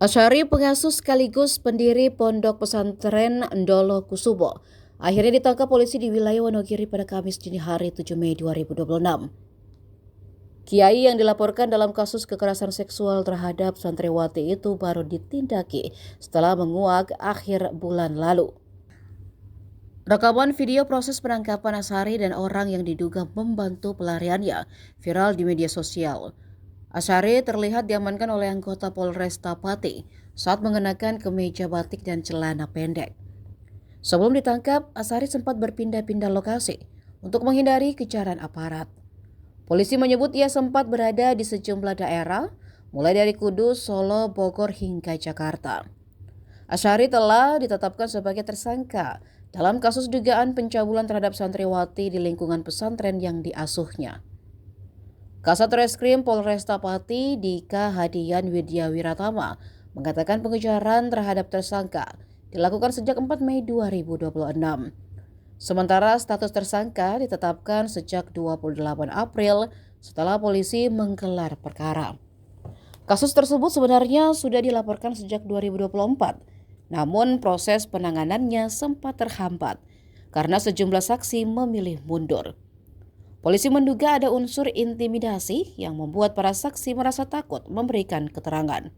Asyari, pengasuh sekaligus pendiri Pondok Pesantren Ndolo Kusumo, akhirnya ditangkap polisi di wilayah Wonogiri pada Kamis dini hari 7 Mei 2026. Kiai yang dilaporkan dalam kasus kekerasan seksual terhadap santriwati itu baru ditindaki setelah menguak akhir bulan lalu. Rekaman video proses penangkapan Asyari dan orang yang diduga membantu pelariannya viral di media sosial. Asyari terlihat diamankan oleh anggota Polresta Pati saat mengenakan kemeja batik dan celana pendek. Sebelum ditangkap, Asyari sempat berpindah-pindah lokasi untuk menghindari kejaran aparat. Polisi menyebut ia sempat berada di sejumlah daerah, mulai dari Kudus, Solo, Bogor, hingga Jakarta. Asyari telah ditetapkan sebagai tersangka dalam kasus dugaan pencabulan terhadap santriwati di lingkungan pesantren yang diasuhnya. Kasat Reskrim Polresta Pati Dika Hadian Widya Wiratama mengatakan pengejaran terhadap tersangka dilakukan sejak 4 Mei 2026. Sementara status tersangka ditetapkan sejak 28 April setelah polisi menggelar perkara. Kasus tersebut sebenarnya sudah dilaporkan sejak 2024, namun proses penanganannya sempat terhambat karena sejumlah saksi memilih mundur. Polisi menduga ada unsur intimidasi yang membuat para saksi merasa takut memberikan keterangan.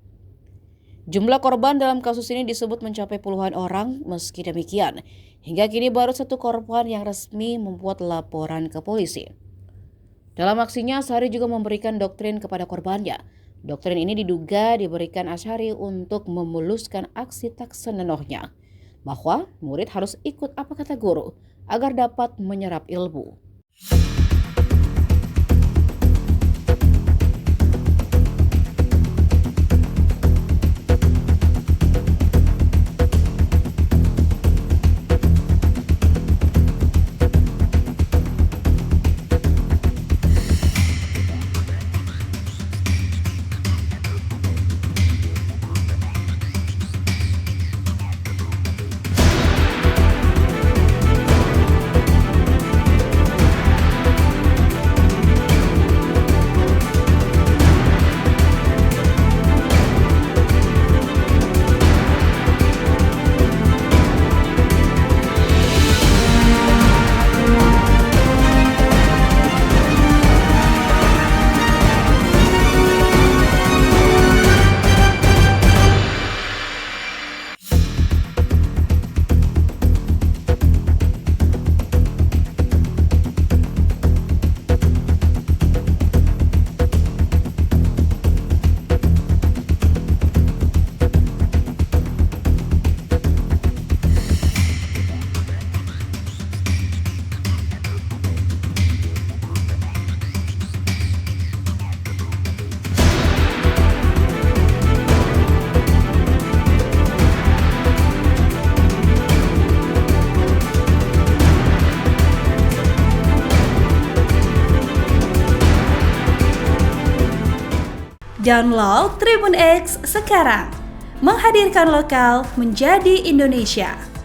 Jumlah korban dalam kasus ini disebut mencapai puluhan orang. Meski demikian, hingga kini baru satu korban yang resmi membuat laporan ke polisi. Dalam aksinya, Asyari juga memberikan doktrin kepada korbannya. Doktrin ini diduga diberikan Asyari untuk memuluskan aksi tak senonohnya, bahwa murid harus ikut apa kata guru agar dapat menyerap ilmu. Download Tribun X sekarang, menghadirkan lokal menjadi Indonesia.